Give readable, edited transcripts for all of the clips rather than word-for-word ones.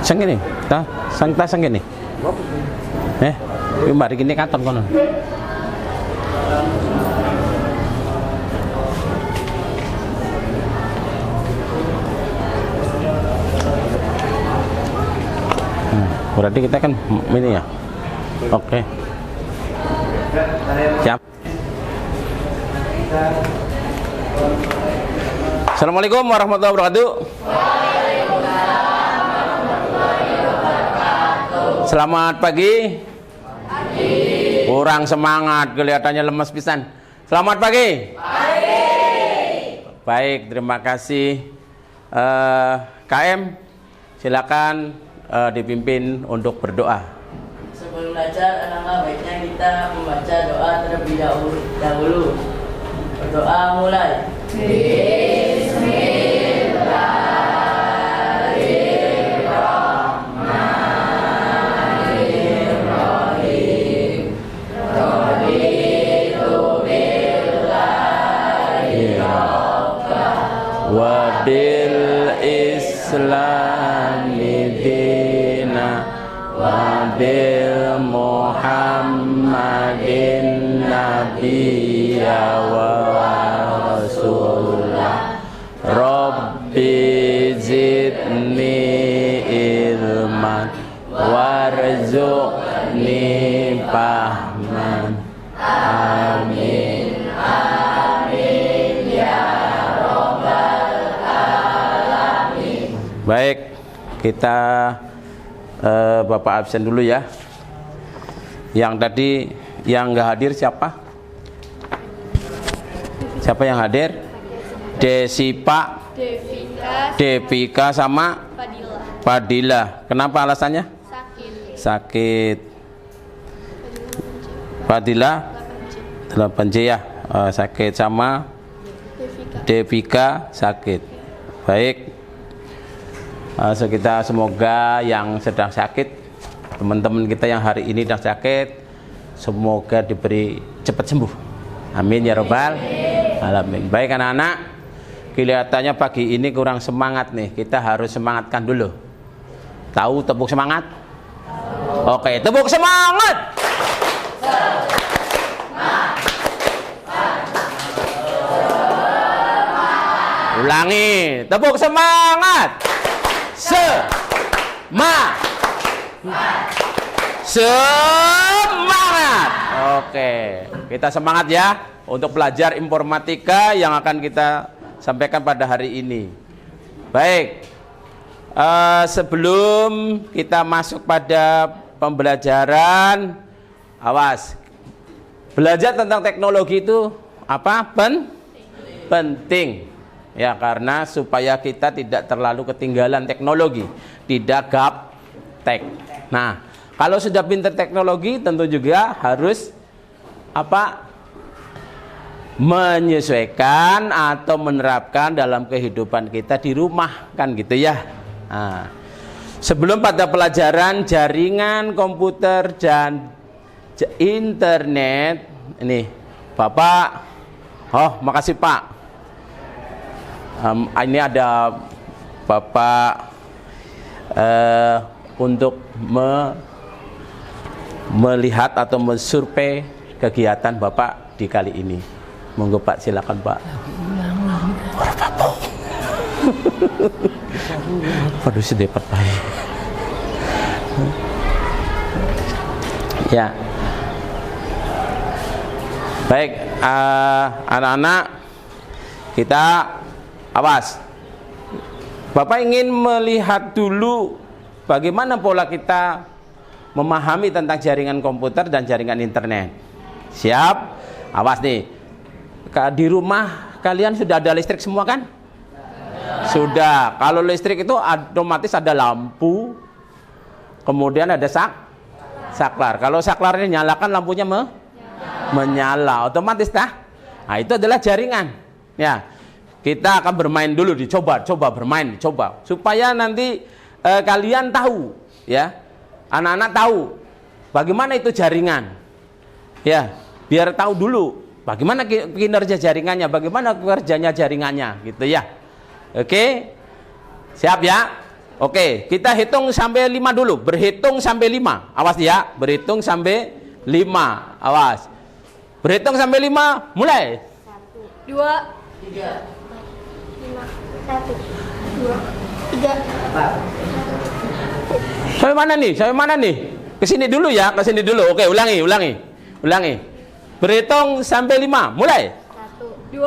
Sang ini, sang ini. Mari kini katon kono. Berarti kita kan ini ya. Oke. Siap. Assalamualaikum warahmatullahi wabarakatuh. Selamat pagi. Kurang semangat, kelihatannya lemes pisan. Selamat pagi. Baik, terima kasih. KM, silakan dipimpin untuk berdoa. Sebelum belajar, alangkah baiknya kita membaca doa terlebih dahulu. Berdoa mulai. Wabil Islami dina wabil Muhammadin nabiyya wa rasulah Rabbi zidni ilman warzuqni fahman. Amin. Baik, kita Bapak absen dulu ya. Yang tadi yang nggak hadir siapa? Siapa yang hadir? Desipa, Devika sama Fadila. Kenapa alasannya? Sakit. Fadila 8J ya. Sakit sama Devika sakit. Baik. Kita semoga yang sedang sakit, teman-teman kita yang hari ini sedang sakit, semoga diberi cepat sembuh. Amin ya robbal alamin. Baik anak-anak, kelihatannya pagi ini kurang semangat nih. Kita harus semangatkan dulu. Tahu tepuk semangat? Oke, tepuk semangat. Ulangi, tepuk semangat. Semangat. Oke, kita semangat ya untuk belajar informatika yang akan kita sampaikan pada hari ini. Baik, sebelum kita masuk pada pembelajaran, awas, belajar tentang teknologi itu apa? Penting. Ya, karena supaya kita tidak terlalu ketinggalan teknologi, tidak gaptek. Nah, kalau sudah pintar teknologi tentu juga harus apa? Menyesuaikan atau menerapkan dalam kehidupan kita di rumah, kan gitu ya. Nah, sebelum pada pelajaran jaringan komputer dan internet, ini Bapak, makasih Pak. Ini ada Bapak untuk melihat atau mensurvei kegiatan Bapak di kali ini. Monggo Pak, silakan Pak. Waduh, sedih Pak. Ya. Baik, anak-anak, kita awas. Bapak ingin melihat dulu bagaimana pola kita memahami tentang jaringan komputer dan jaringan internet. Siap? Awas nih. Di rumah kalian sudah ada listrik semua kan? Sudah. Kalau listrik itu otomatis ada lampu, kemudian ada saklar. Kalau saklarnya nyalakan, lampunya menyala otomatis dah. Nah, itu adalah jaringan. Ya. Kita akan bermain dulu, coba bermain, supaya nanti kalian tahu, ya, anak-anak tahu bagaimana itu jaringan, ya, biar tahu dulu bagaimana kinerja jaringannya, bagaimana kerjanya jaringannya, gitu ya. Oke, siap ya. Oke, kita hitung sampai 5 dulu. Berhitung sampai 5. Awas ya, berhitung sampai 5. Awas. Berhitung sampai 5, mulai. 1, 2, 3, 5, 1, 2, 3, 4. Sampai mana nih? Sampai mana nih? Kesini dulu ya, kesini dulu. Oke, ulangi. Berhitung sampai 5, mulai. 1, 2, 3,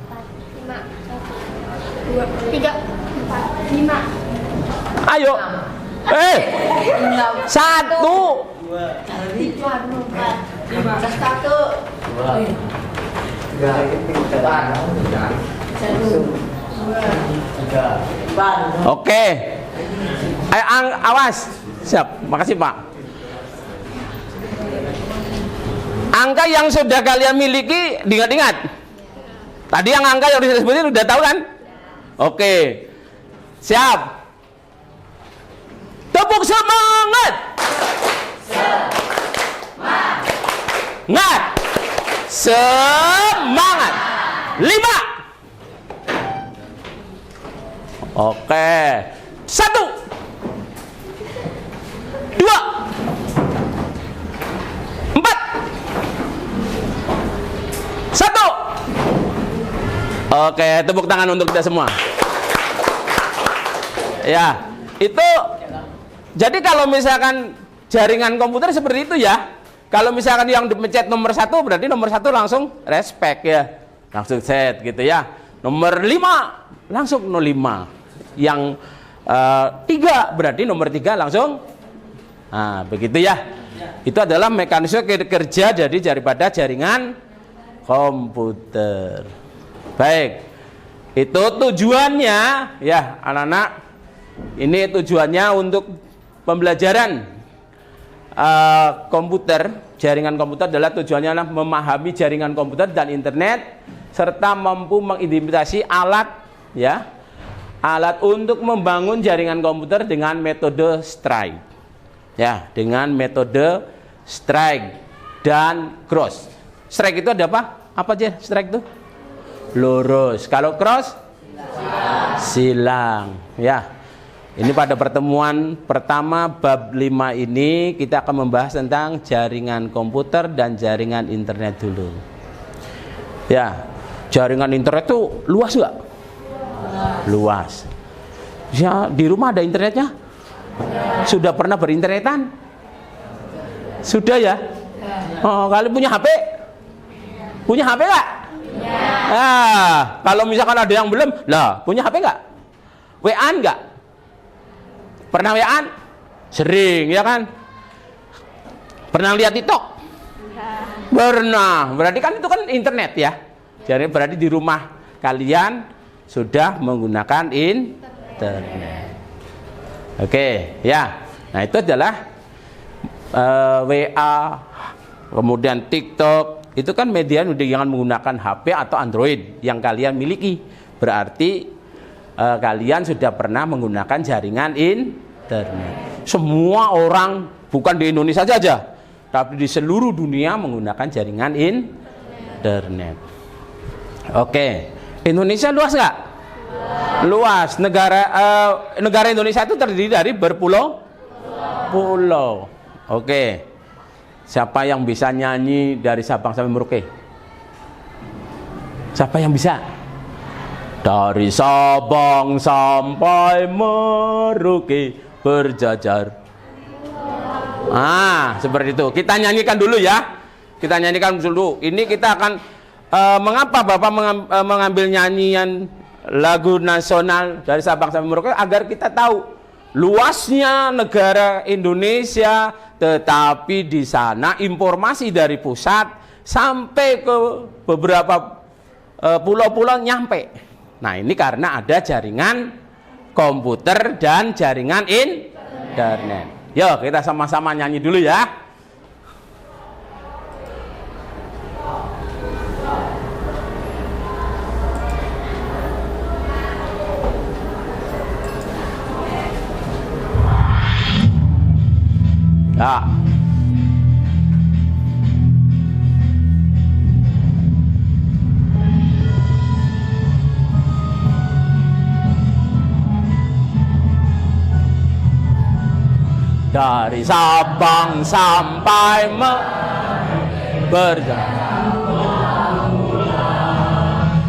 4, 5, 1, 2, 3, 4, 5. Ayo. 1. 6, 4. Oke. Ayo, awas. Siap. Makasih, Pak. Angka yang sudah kalian miliki, diingat-ingat. Tadi yang angka yang disebutin udah tahu kan? Oke. Siap. Tepuk semangat. Semangat. 5. Oke. 1, 2, 4. 1. Oke, tepuk tangan untuk kita semua. Ya, itu jadi kalau misalkan jaringan komputer seperti itu ya. Kalau misalkan yang dipencet nomor 1 berarti nomor 1 langsung respect ya. Langsung set gitu ya. Nomor 5 langsung 05. Yang 3 berarti nomor 3 langsung. Nah, begitu ya. Itu adalah mekanisme kerja daripada jaringan komputer. Baik. Itu tujuannya ya, anak-anak. Ini tujuannya untuk pembelajaran komputer. Jaringan komputer adalah tujuannya adalah memahami jaringan komputer dan internet serta mampu mengidentifikasi alat ya, alat untuk membangun jaringan komputer dengan metode strike ya, dengan metode strike dan cross. Strike itu ada apa aja? Strike itu lurus, kalau cross silang ya. Ini pada pertemuan pertama bab 5 ini kita akan membahas tentang jaringan komputer dan jaringan internet dulu. Ya, jaringan internet itu luas nggak? Luas. Ya, di rumah ada internetnya? Sudah pernah berinternetan? Sudah ya? Oh, kalian punya HP? Punya HP nggak? Ah, kalau misalkan ada yang belum, lah punya HP nggak? WA-an nggak? Pernah WA-an? Sering ya kan? Pernah lihat TikTok? Pernah. Berarti kan itu kan internet ya. Jadi berarti di rumah kalian sudah menggunakan internet. Oke, ya. Nah, itu adalah WA, kemudian TikTok. Itu kan media yang menggunakan HP atau Android yang kalian miliki. Berarti kalian sudah pernah menggunakan jaringan internet. Semua orang, bukan di Indonesia saja, tapi di seluruh dunia menggunakan jaringan internet. Oke, Indonesia luas nggak? Luas. Negara Indonesia itu terdiri dari berpulau-pulau. Oke, siapa yang bisa nyanyi dari Sabang sampai Merauke? Siapa yang bisa? Dari Sabang sampai Merauke berjajar. Seperti itu. Kita nyanyikan dulu ya. Kita nyanyikan dulu. Ini kita akan mengapa Bapak mengambil nyanyian lagu nasional dari Sabang sampai Merauke agar kita tahu luasnya negara Indonesia, tetapi di sana informasi dari pusat sampai ke beberapa pulau-pulau nyampe. Nah, ini karena ada jaringan komputer dan jaringan internet. Yuk, kita sama-sama nyanyi dulu ya. Ya. dari Sabang sampai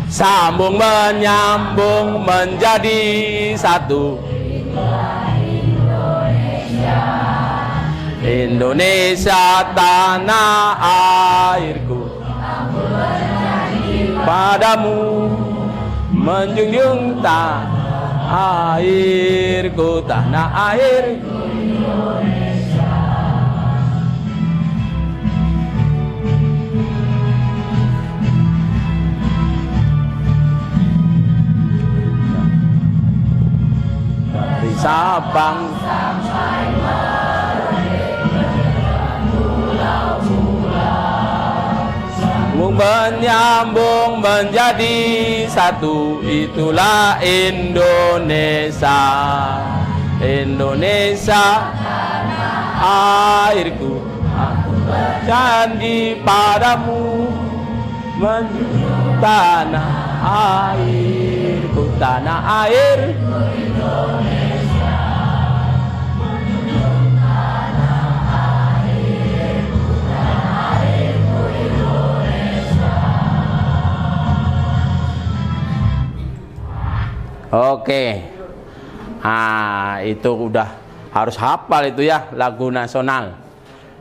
sambung menyambung menjadi satu. Indonesia tanah airku, padamu menjunjung tanah airku, tanah airku. Dari Sabang sampai menyambung menjadi satu, itulah Indonesia. Indonesia airku, aku berjanji padamu tanah airku, tanah airku Indonesia. Oke, itu udah harus hafal itu ya, lagu nasional.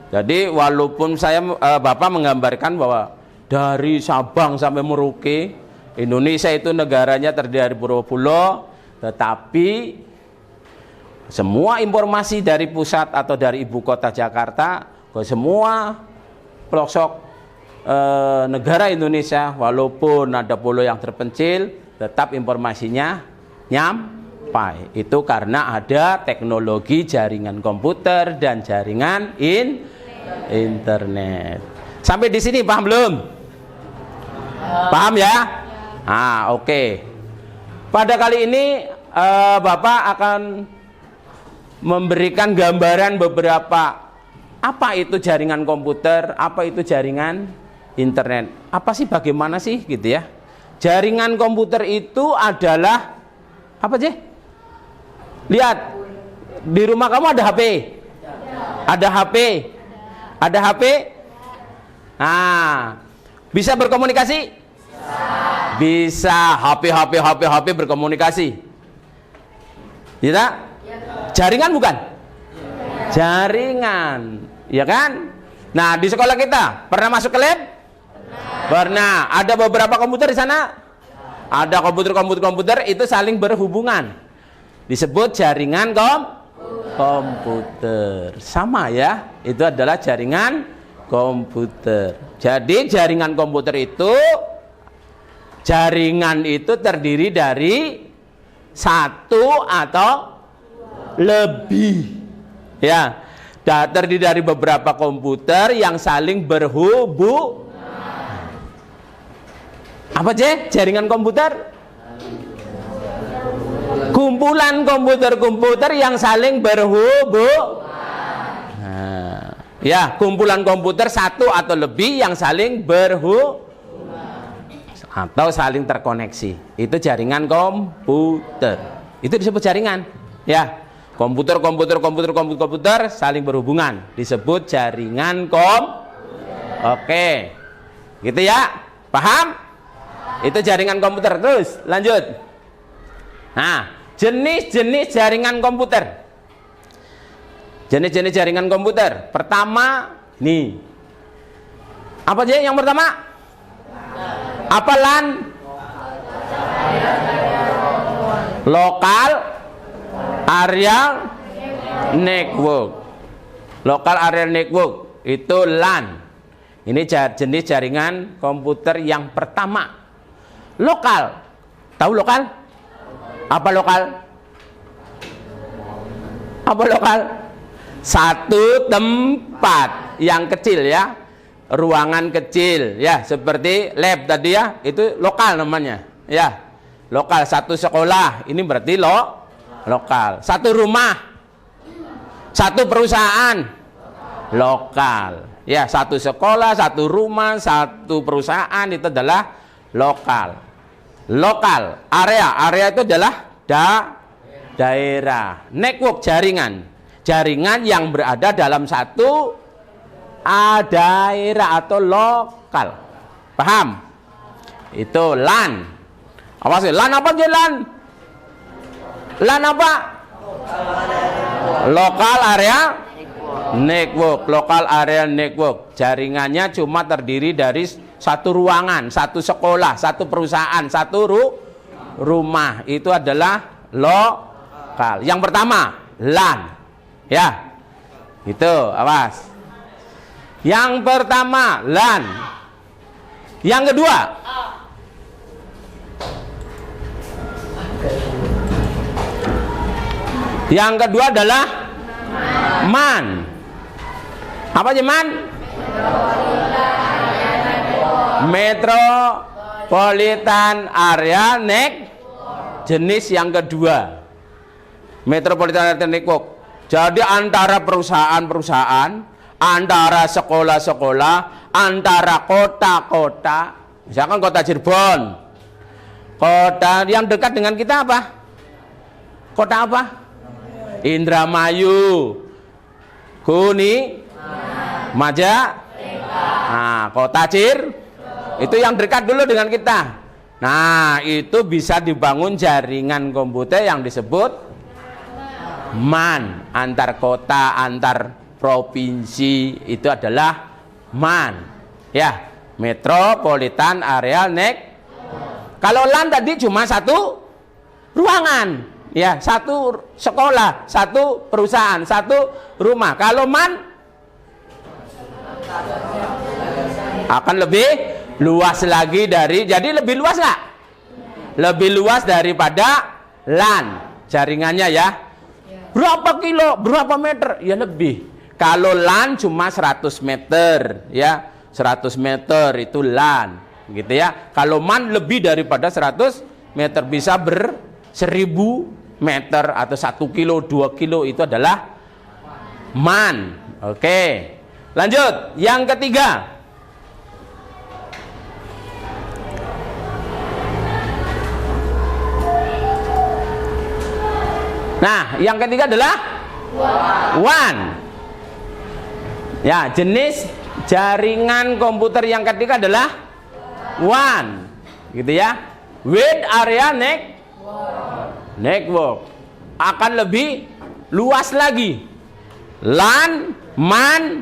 Jadi walaupun Bapak menggambarkan bahwa dari Sabang sampai Merauke, Indonesia itu negaranya terdiri dari pulau-pulau, tetapi semua informasi dari pusat atau dari ibu kota Jakarta ke semua pelosok negara Indonesia, walaupun ada pulau yang terpencil, tetap informasinya nyampai. Itu karena ada teknologi jaringan komputer dan jaringan internet. Sampai di sini paham belum? Paham ya? Oke. Pada kali ini Bapak akan memberikan gambaran beberapa apa itu jaringan komputer, apa itu jaringan internet. Apa sih, bagaimana sih gitu ya? Jaringan komputer itu adalah apa sih? Lihat, di rumah kamu ada HP? Ada HP? Ada HP? Bisa berkomunikasi? Bisa. HP berkomunikasi. Tidak? Jaringan bukan? Jaringan, ya kan? Nah, di sekolah kita pernah masuk ke lab? Pernah. Ada beberapa komputer di sana? Ada komputer itu saling berhubungan, disebut jaringan komputer. Sama ya, itu adalah jaringan komputer. Jadi jaringan komputer itu, jaringan itu terdiri dari satu atau lebih, ya, terdiri dari beberapa komputer yang saling berhubung. Apa sih jaringan komputer? Kumpulan komputer-komputer yang saling berhubung. Ya, kumpulan komputer satu atau lebih yang saling berhubung atau saling terkoneksi. Itu jaringan komputer. Itu disebut jaringan. Ya, komputer saling berhubungan disebut jaringan Oke. Gitu ya? Paham? Itu jaringan komputer. Terus lanjut. Jenis-jenis jaringan komputer. Jenis-jenis jaringan komputer. Pertama, nih. Apa aja yang pertama? Apa LAN? Local Area Network. Local Area Network itu LAN. Ini jenis jaringan komputer yang pertama. Lokal. Tahu lokal? Apa lokal? Apa lokal? Satu tempat yang kecil ya. Ruangan kecil ya, seperti lab tadi ya, itu lokal namanya. Ya. Lokal. Satu sekolah, ini berarti lokal. Satu rumah. Satu perusahaan. Lokal. Ya, satu sekolah, satu rumah, satu perusahaan itu adalah lokal. Area itu adalah daerah. Network jaringan. jaringan yang berada dalam satu daerah atau lokal. Paham? Itu LAN. Awas, LAN apa aja LAN? LAN apa? Local area network. Local area network. Jaringannya cuma terdiri dari satu ruangan, satu sekolah, satu perusahaan, satu rumah. Itu adalah lokal. Yang pertama LAN. Ya. Itu, awas. Yang pertama LAN. Yang kedua adalah MAN. Apa aja MAN? Metropolitan Area Network. Jenis yang kedua, Metropolitan Area Network. Jadi antara perusahaan-perusahaan, antara sekolah-sekolah, antara kota-kota. Misalkan kota Cirebon, kota yang dekat dengan kita apa? Kota apa? Indramayu, Maja. Nah, kota itu yang dekat dulu dengan kita. Nah, itu bisa dibangun jaringan komputer yang disebut MAN, antar kota, antar provinsi. Itu adalah MAN, ya, Metropolitan Area Network. Kalau LAN tadi cuma satu ruangan, ya, satu sekolah, satu perusahaan, satu rumah. Kalau MAN akan lebih luas lagi jadi lebih luas nggak? Lebih luas daripada LAN jaringannya, ya. Berapa kilo, berapa meter? Ya lebih. Kalau LAN cuma 100 meter, ya, 100 meter itu LAN, gitu ya. Kalau MAN lebih daripada 100 meter, bisa 1000 meter atau 1 kilo, 2 kilo, itu adalah MAN. Oke, lanjut. Yang ketiga, adalah WAN. Ya, jenis jaringan komputer yang ketiga adalah WAN, gitu ya. Wide Area Network akan lebih luas lagi. LAN, MAN,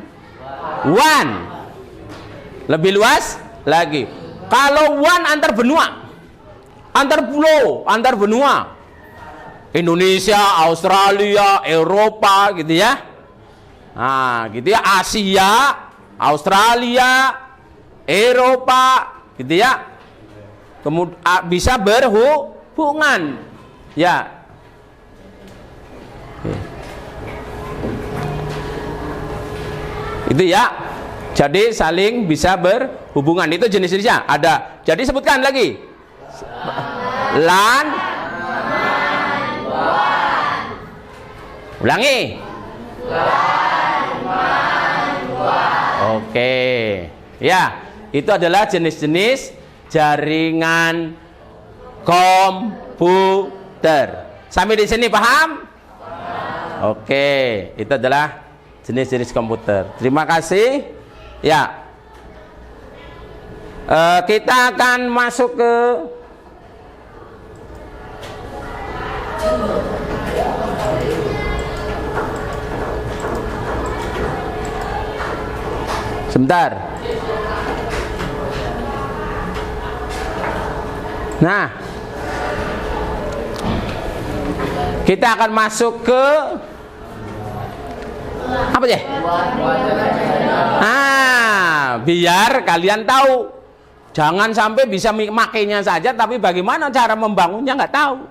WAN lebih luas lagi. Kalau WAN antar benua, antar pulau, antar benua, Indonesia, Australia, Eropa, gitu ya. Nah, gitu ya, Asia, Australia, Eropa, gitu ya. Kemudian bisa berhubungan, ya. Itu ya. Jadi saling bisa berhubungan. Itu jenis-jenisnya ada. Jadi sebutkan lagi. LAN, ulangi. Oke, ya, itu adalah jenis-jenis jaringan komputer. Sampai di sini paham? Oke, itu adalah jenis-jenis komputer. Terima kasih. Ya, kita akan masuk ke sebentar. Nah, kita akan masuk ke apa ya? Biar kalian tahu. Jangan sampai bisa makainya saja, tapi bagaimana cara membangunnya nggak tahu.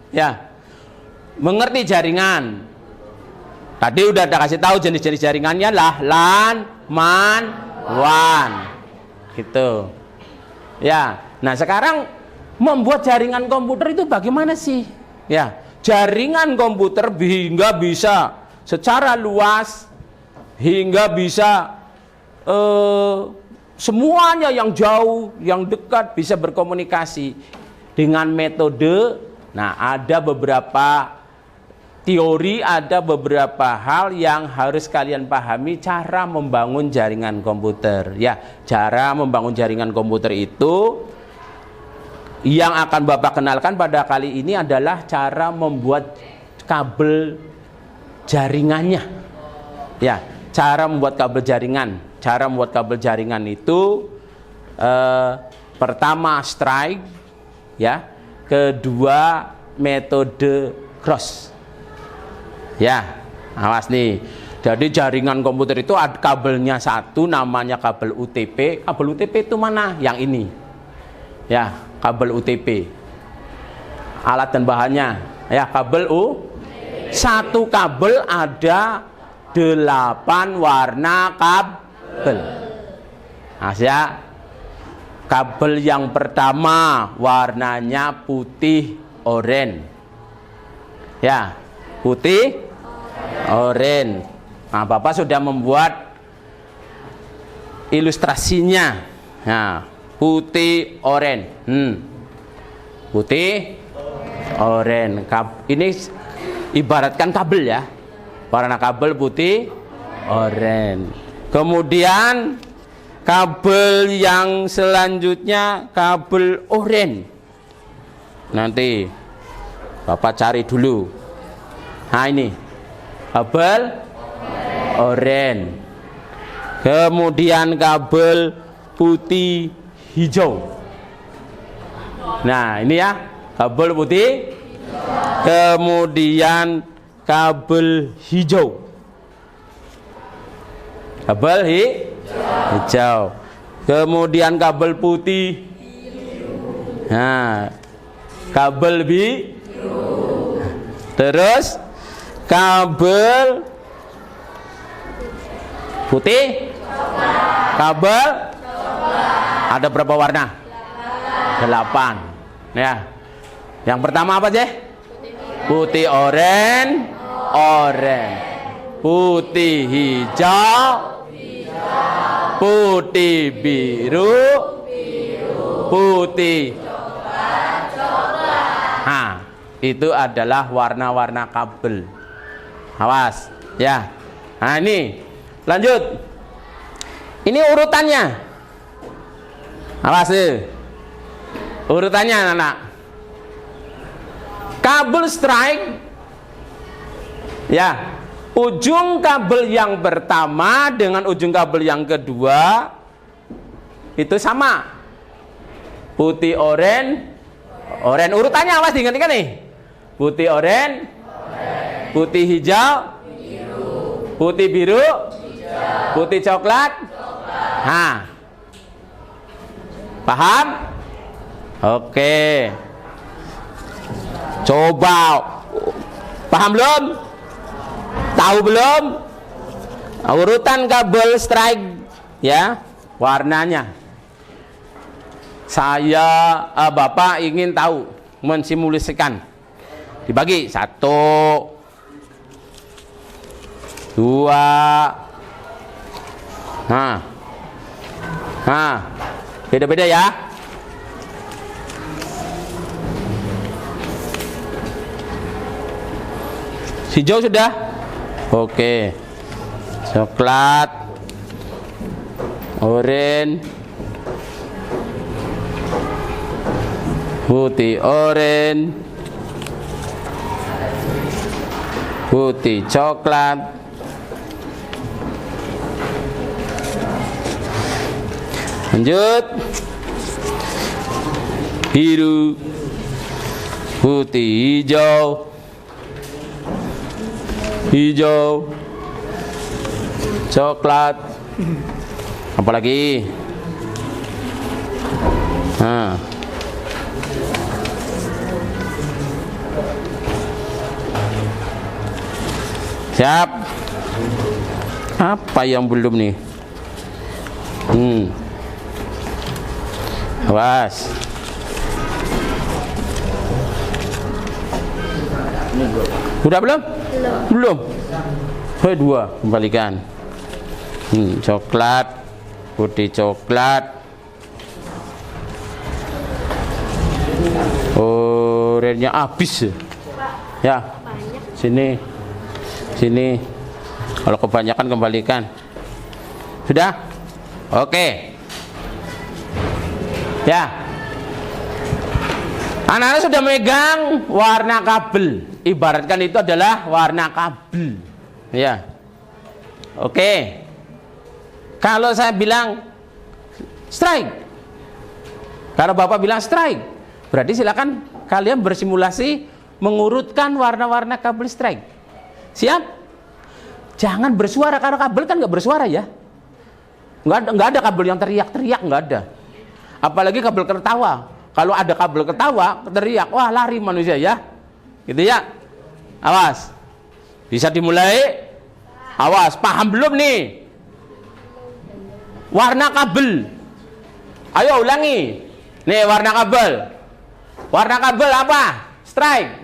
Ya, mengerti jaringan. Tadi udah ada kasih tahu jenis-jenis jaringannya lah, LAN, MAN, WAN, gitu. Ya, nah sekarang membuat jaringan komputer itu bagaimana sih? Ya, jaringan komputer hingga bisa secara luas, hingga bisa semuanya yang jauh, yang dekat bisa berkomunikasi dengan metode. Nah, ada beberapa teori ada beberapa hal yang harus kalian pahami cara membangun jaringan komputer. Ya, cara membangun jaringan komputer itu yang akan Bapak kenalkan pada kali ini adalah cara membuat kabel jaringannya. Ya, cara membuat kabel jaringan. Cara membuat kabel jaringan itu pertama strike, ya. Kedua metode cross. Ya, awas nih. Jadi jaringan komputer itu ada kabelnya satu, namanya kabel UTP. Kabel UTP itu mana? Yang ini. Ya, kabel UTP. Alat dan bahannya. Ya, kabel U. Satu kabel ada 8 warna kabel. Nah, ya. Kabel yang pertama warnanya putih oranye. Ya, putih oranye. Nah, Bapak sudah membuat ilustrasinya. Nah, putih oranye. Putih oranye. Ini ibaratkan kabel ya. Warna kabel putih oranye. Kemudian kabel yang selanjutnya kabel oranye. Nanti Bapak cari dulu. Nah, ini kabel oranye. Kemudian kabel putih hijau. Nah, ini ya, kabel putih. Kemudian kabel hijau. Kabel hijau. Kemudian kabel putih. Nah, kabel biru. Terus kabel putih. Kabel ada berapa warna? 8. Ya. Yang pertama apa sih? Putih oranye. Putih hijau. Putih biru, putih coklat. Nah, itu adalah warna-warna kabel. Awas, ya. Nah, ini lanjut. Ini urutannya. Awas nih. Urutannya, anak. Kabel strike. Ya. Ujung kabel yang pertama dengan ujung kabel yang kedua itu sama. Putih oranye. Urutannya awas diingat-ingat nih. Putih oranye. Putih hijau. Putih biru. Putih coklat. Nah. Paham? Oke. Coba. Paham belum? Tahu belum? Urutan kabel strike ya, warnanya. Bapak ingin tahu, mensimulasikan. Dibagi 1, 2. Nah, beda-beda ya. Hijau sudah? Oke. Coklat, oranye, putih oranye, putih coklat, lanjut biru, putih hijau, coklat, apalagi? Nah, siap? Apa yang belum nih? Awas. Udah belum? Belum. Dua, kembalikan. Coklat, putih coklat, oranye habis ya. Sini. Sini. Kalau kebanyakan kembalikan. Sudah? Oke. Ya. Anak-anak sudah memegang warna kabel. Ibaratkan itu adalah warna kabel. Ya. Oke. Kalau saya bilang strike. Kalau Bapak bilang strike, berarti silakan kalian bersimulasi mengurutkan warna-warna kabel strike. Siap? Jangan bersuara, karena kabel kan nggak bersuara ya. Nggak ada kabel yang teriak-teriak, nggak ada. Apalagi kabel ketawa. Kalau ada kabel ketawa, teriak, wah lari manusia ya. Gitu ya. Awas. Bisa dimulai. Awas, paham belum nih? Warna kabel. Ayo ulangi. Nih warna kabel. Warna kabel apa? Strike.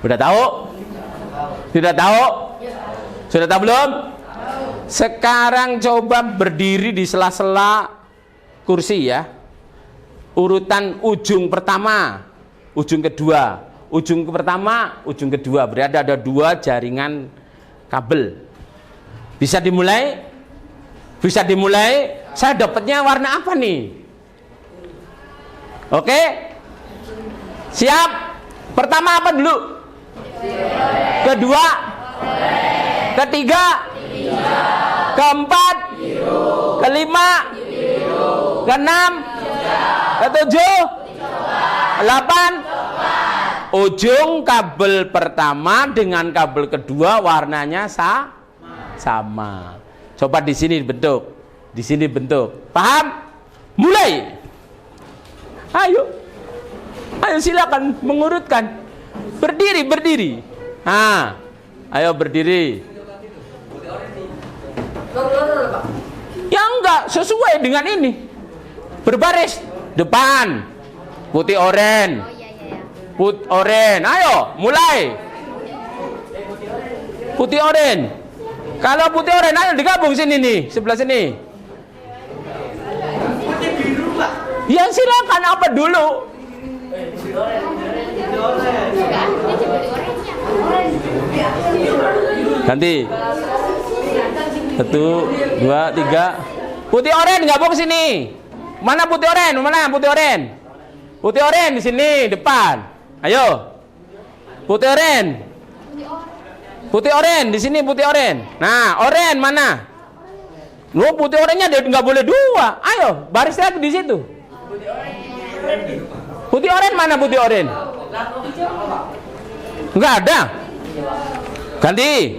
Sudah tahu? Sudah tahu? Sudah tahu belum? Sekarang coba berdiri di sela-sela kursi ya. Urutan ujung pertama, ujung kedua. Ujung pertama, ujung kedua. Berarti ada 2 jaringan kabel. Bisa dimulai? Bisa dimulai? Saya dapatnya warna apa nih? Oke? Siap? Pertama apa dulu? Kedua, ketiga, keempat, kelima, keenam, ketujuh, 8. Ujung kabel pertama dengan kabel kedua warnanya sama. Coba di sini bentuk, di sini bentuk. Paham? Mulai. Ayo, ayo silakan mengurutkan. Berdiri, berdiri. Nah, ayo berdiri. Ya enggak, sesuai dengan ini. Berbaris. Depan. Putih oren. Putih oren. Ayo, mulai. Putih oren. Kalau putih oren, ayo digabung sini nih, sebelah sini. Putih biru, Pak. Ya silakan, apa dulu? Ganti. 1, 2, 3. Putih oren gabung sini. Mana putih oren? Mana putih oren? Putih oren di sini depan. Ayo. Putih oren. Putih oren di sini putih oren. Nah, oren mana? Lu putih orennya nggak boleh 2. Ayo, baris lagi di situ. Putih oren mana putih oren? Enggak ada. Ganti.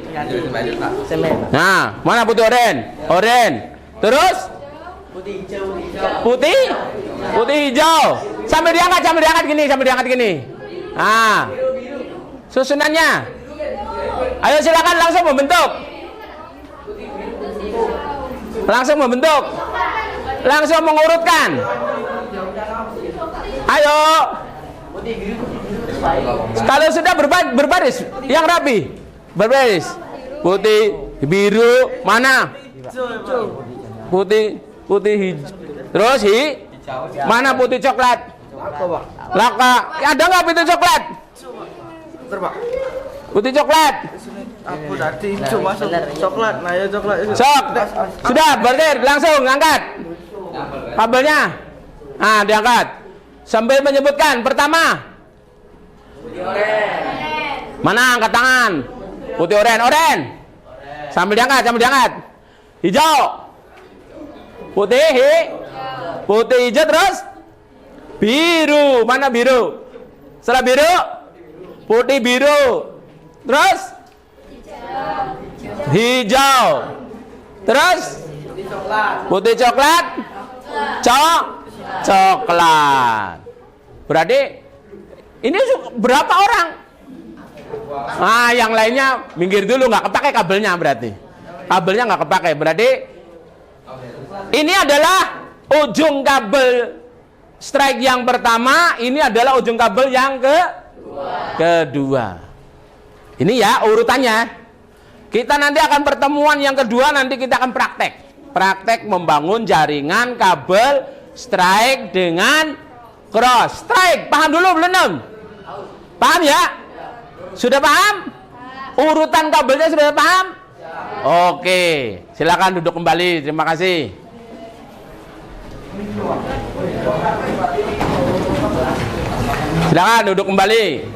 Nah, mana putih oren? Oren. Terus? Putih? Putih hijau. Sambil diangkat gini, sambil diangkat gini. Nah. Susunannya. Ayo silakan langsung membentuk. Langsung membentuk. Langsung mengurutkan. Ayo. Kalau sudah berbaris yang rapi. Berbaris. Putih, biru, mana? Putih hijau. Terus mana putih coklat? Laka. Ada nggak putih coklat? Putih coklat. Aku tadi hijau masuk coklat. Nah ya coklat. Sok. Sudah berarti langsung angkat kabelnya. Nah, diangkat. Sambil menyebutkan pertama. Putih oren. Mana angkat tangan? Putih oren, oren. Sambil diangkat, Hijau. Putih, putih hijau terus. Biru, mana biru? Setelah biru, putih biru. Terus? Hijau. Terus? Putih coklat. Coklat. Berarti ini berapa orang? Ah, yang lainnya minggir dulu, nggak kepakai kabelnya berarti. Kabelnya nggak kepakai. Berarti ini adalah ujung kabel strike yang pertama, ini adalah ujung kabel yang kedua. Ini ya urutannya. Kita nanti akan pertemuan yang kedua, nanti kita akan praktek membangun jaringan kabel strike dengan cross. Strike, paham dulu belum? Paham ya? Sudah paham? Urutan kabelnya sudah paham? Oke, silakan duduk kembali. Terima kasih. Silakan duduk kembali.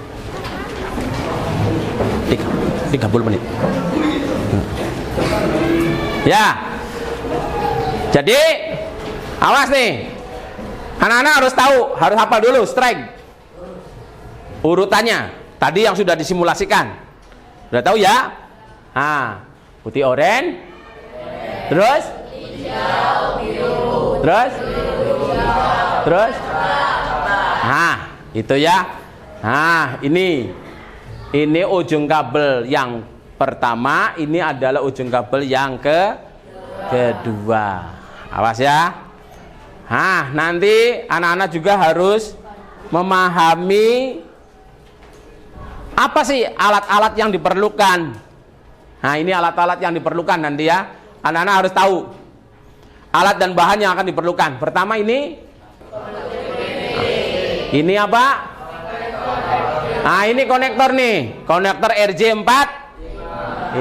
30 menit. Ya. Jadi, awas nih. Anak-anak harus tahu, harus hafal dulu strike. Urutannya. Tadi yang sudah disimulasikan. Sudah tahu ya? Nah, putih oranye. Terus? Hijau, biru. Terus? Terus? Nah, itu ya. Nah, ini ujung kabel yang pertama, ini adalah ujung kabel yang kedua. Awas ya. Nah, nanti anak-anak juga harus memahami apa sih alat-alat yang diperlukan. Nah, ini alat-alat yang diperlukan nanti ya. Anak-anak harus tahu alat dan bahan yang akan diperlukan. Pertama ini apa? Nah, ini konektor nih, konektor RJ4.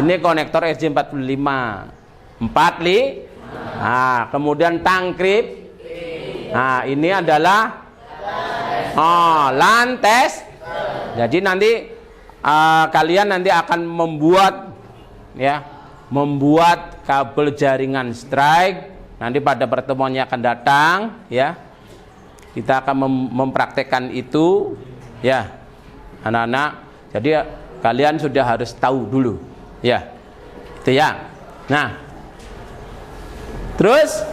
Ini konektor RJ45. 4 li. Nah, kemudian tangkrip. Nah, ini adalah LAN test. Jadi nanti kalian nanti akan membuat kabel jaringan strike. Nanti pada pertemuannya akan datang ya. Kita akan mempraktekkan itu ya. Anak-anak, jadi kalian sudah harus tahu dulu ya. Itu ya. Nah, terus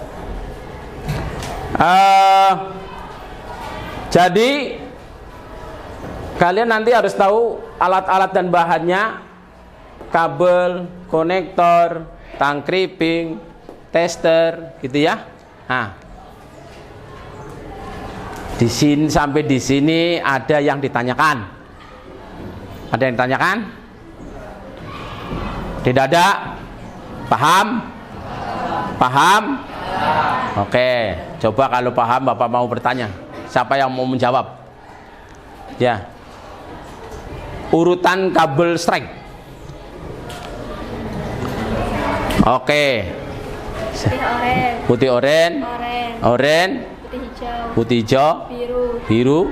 jadi kalian nanti harus tahu alat-alat dan bahannya, kabel, konektor, tangkriping, tester, gitu ya. Nah, di sini sampai di sini ada yang ditanyakan? Ada yang ditanyakan? Tidak ada? Paham? Paham? Oke, coba kalau paham Bapak mau bertanya. Siapa yang mau menjawab? Ya. Urutan kabel strike. Oke. Putih oranye. Oranye. Putih hijau. Biru.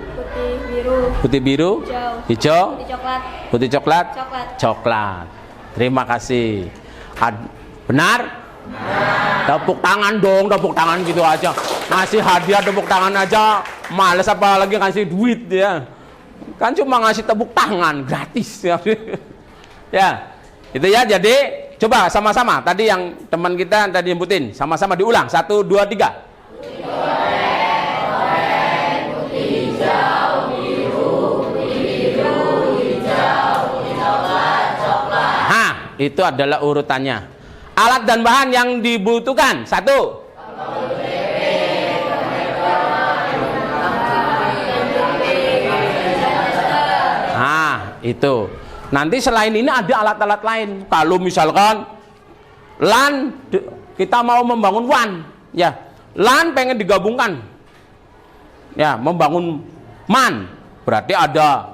Putih biru. Hijau. Putih coklat. Coklat. Terima kasih. Benar? Tepuk tangan dong, tepuk tangan gitu aja. Ngasih hadiah tepuk tangan aja. Males apalagi ngasih duit ya. Kan cuma ngasih tepuk tangan gratis ya. Ya. Itu ya, jadi coba sama-sama. Tadi yang teman kita tadi nyebutin, sama-sama diulang. 1 2 3. Itu adalah urutannya. Alat dan bahan yang dibutuhkan. 1. Nah, itu. Nanti selain ini ada alat-alat lain. Kalau misalkan LAN, kita mau membangun WAN, ya. LAN pengen digabungkan. Ya, membangun MAN. Berarti ada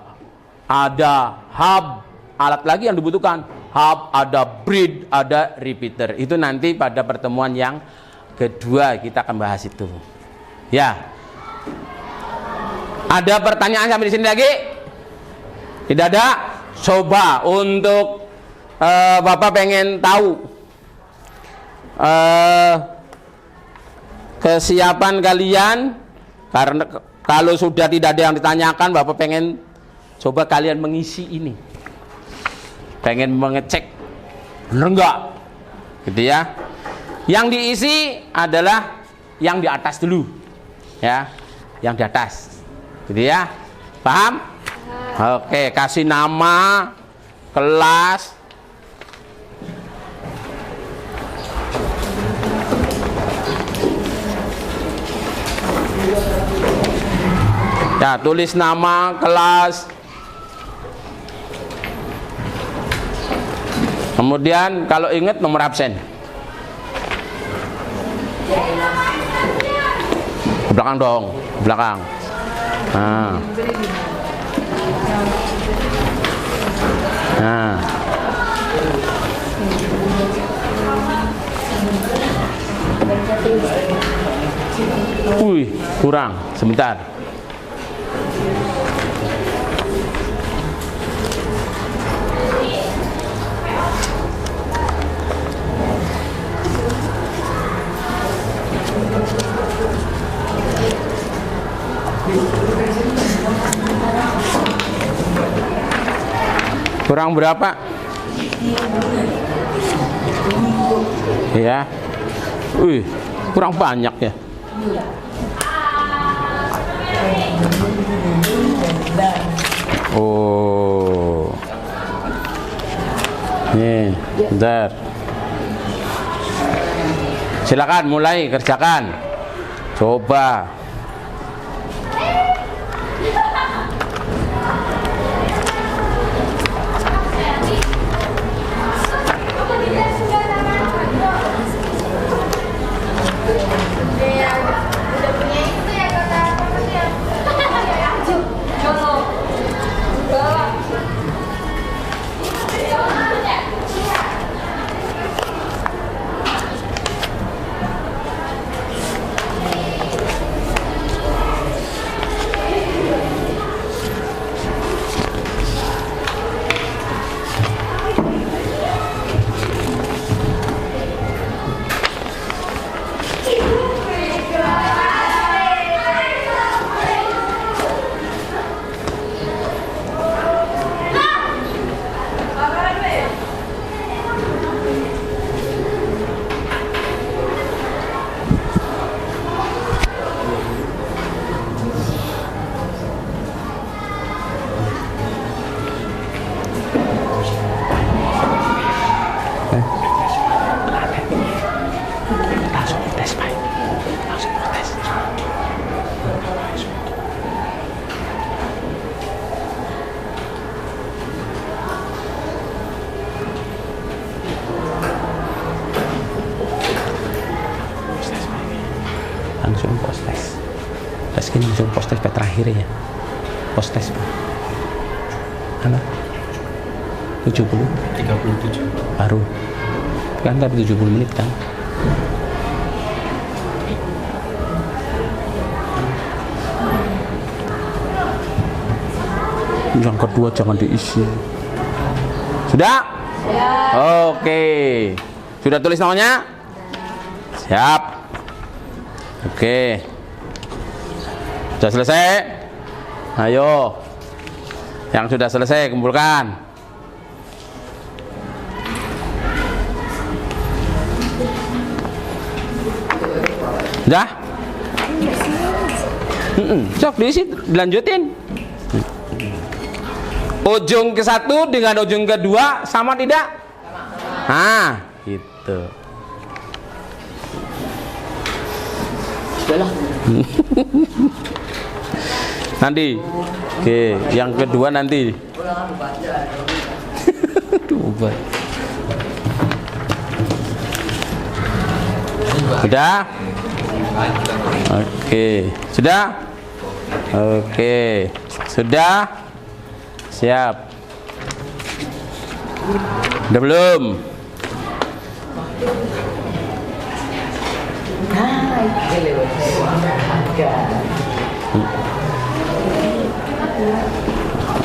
hub, alat lagi yang dibutuhkan. Hub, ada bridge, ada repeater. Itu nanti pada pertemuan yang kedua kita akan bahas itu. Ya. Ada pertanyaan sampai di sini lagi? Tidak ada? Coba untuk Bapak pengen tahu kesiapan kalian, karena kalau sudah tidak ada yang ditanyakan, Bapak pengen coba kalian mengisi ini. Pengen mengecek bener enggak gitu ya. Yang diisi adalah yang di atas dulu ya, yang di atas gitu ya. Paham? Oke, kasih nama, kelas, ya, tulis nama, kelas, Kemudian kalau ingat nomor absen. Ke belakang dong, ke belakang. Nah. Nah. Wih, kurang. Sebentar. Kurang berapa? Ya. Wih, kurang banyak ya. Oh. Nih, bentar. Silakan mulai kerjakan. Coba. Langsung post test. Tes ini langsung post test terakhir ya. Post test. Halo. 70 37 baru. Kan tadi 70 menit kan. Yang kedua jangan diisi. Sudah? Ya. Oke. Sudah tulis namanya? Siap. Oke. Sudah selesai? Ayo. Yang sudah selesai kumpulkan. Sudah? Sok diisi, dilanjutin. Ujung ke satu dengan ujung kedua sama tidak? Nah, gitu. Nanti, oke, yang kedua nanti. Sudah? Oke, sudah? Oke, sudah? Siap. Udah belum?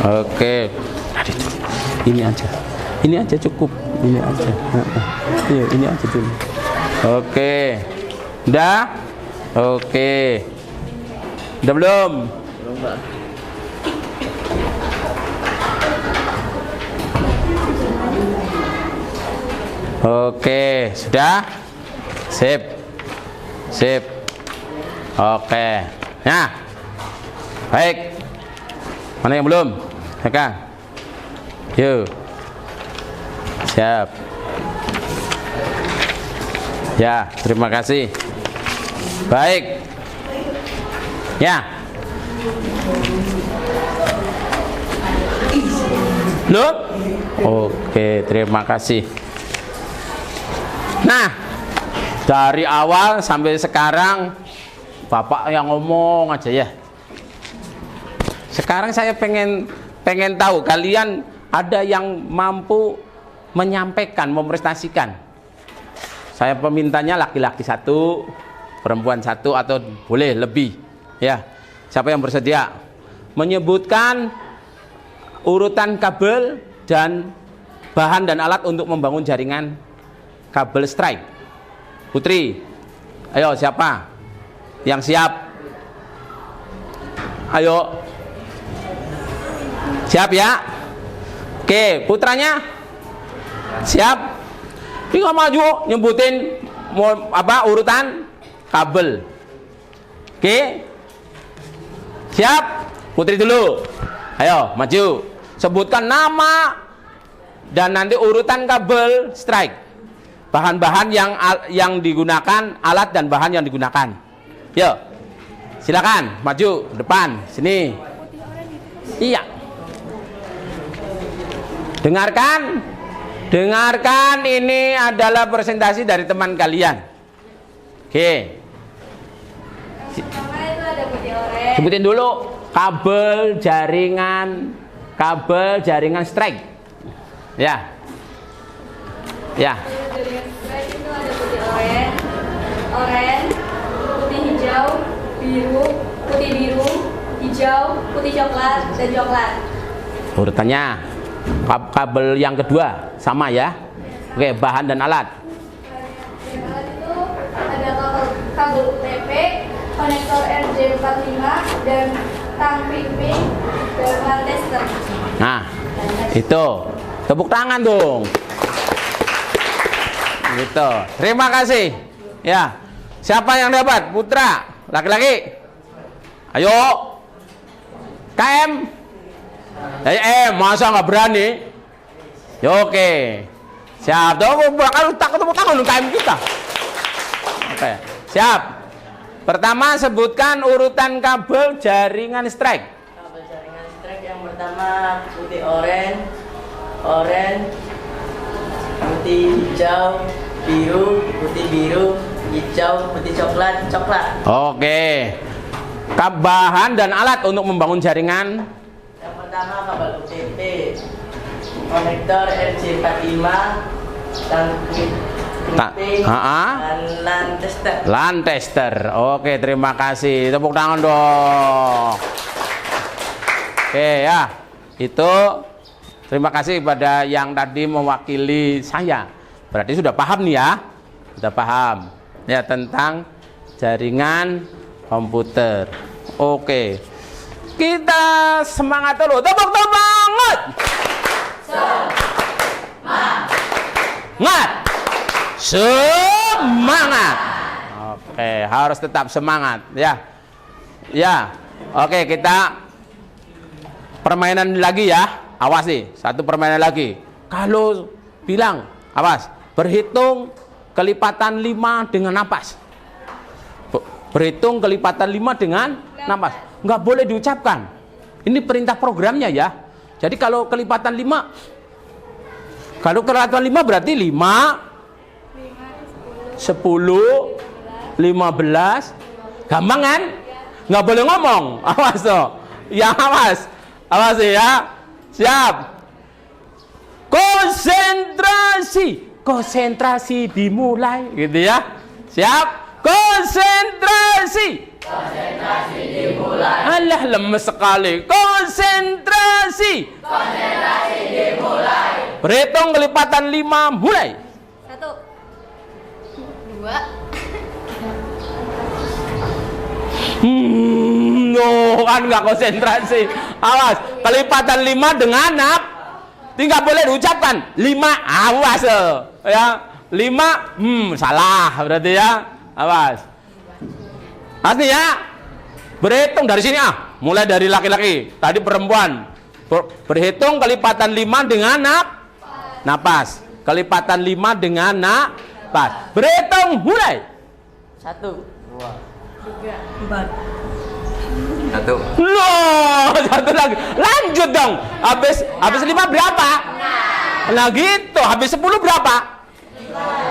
Oke. Ini aja cukup. Ini aja. Iya, ini aja dulu. Oke. Udah? Oke. Udah belum? Belum, Pak. Oke, sudah? Sip. Sip. Oke. Nah. Baik. Mana yang belum? Kakak. Yuk. Siap. Ya, terima kasih. Baik. Ya. Belum? Oke, terima kasih. Nah, dari awal sampai sekarang Bapak yang ngomong aja ya. Sekarang saya pengen tahu kalian ada yang mampu menyampaikan, memprestasikan. Saya pemintanya laki-laki 1, perempuan 1 atau boleh lebih. Ya, siapa yang bersedia menyebutkan urutan kabel dan bahan dan alat untuk membangun jaringan kabel strike? Putri, ayo siapa yang siap? Ayo, siap ya? Oke, putranya siap? Ini nggak maju nyebutin apa urutan kabel. Oke, siap? Putri dulu. Ayo maju. Sebutkan nama dan nanti urutan kabel strike. Bahan-bahan yang digunakan, alat dan bahan yang digunakan. Yuk, silakan maju depan sini. Iya. Dengarkan, ini adalah presentasi dari teman kalian. Oke. Sebutin dulu kabel jaringan strike. Ya. Ya. Jaringan strike itu ada putih oranye, putih hijau, biru, putih biru, hijau, putih coklat, dan coklat. Urutannya kabel yang kedua sama ya. Oke, bahan dan alat. Alat itu ada kabel UTP, konektor RJ45 dan tang pimping dan tester. Nah, itu tepuk tangan dong. Gitu. Terima kasih. Ya. Siapa yang dapat? Putra, laki-laki. Ayo. KM. Masa nggak berani? Ya, oke. Siap. Tuh bakal tepuk tangan KM kita. Oke. Siap. Pertama sebutkan urutan kabel jaringan strike. Kabel jaringan strike yang pertama putih oranye, putih hijau, biru, putih biru, hijau, putih coklat, coklat. Oke. Bahan dan alat untuk membangun jaringan. Yang pertama kabel UTP, konektor RJ45, dan pimping, dan LAN tester. LAN tester. Oke, terima kasih. Tepuk tangan dong. Oke ya. Itu terima kasih kepada yang tadi mewakili saya. Berarti sudah paham nih ya. Sudah paham ya tentang jaringan komputer. Oke. Kita semangat dulu. Tepuk tangan. Semangat. Oke, harus tetap semangat ya. Ya. Oke, kita permainan lagi ya. Awas nih, satu permainan lagi. Kalau bilang, awas, berhitung kelipatan 5 dengan napas. Berhitung kelipatan 5 dengan napas. Nggak boleh diucapkan. Ini perintah programnya ya. Jadi kalau kelipatan 5 berarti 5 10 15. Gampang kan? Nggak boleh ngomong. Awas tuh. Ya awas. Awas ya. Siap. Konsentrasi dimulai gitu ya. Siap. Konsentrasi dimulai. Alah lemes sekali. Konsentrasi dimulai. Berhitung kelipatan 5 mulai. 1 2 kan nggak konsentrasi. Awas, kelipatan 5 dengan tinggal boleh diucapkan 5. Awas ya. 5 salah berarti ya. Awas. Asli ya. Berhitung dari sini mulai dari laki-laki. Tadi perempuan. Berhitung kelipatan 5 dengan napas. Kelipatan 5 dengan napas. Berhitung mulai. 1 2 3 4. 1. Loh, 1 lagi. Lanjut dong. Habis 5 berapa? Nah gitu. Habis 10 berapa?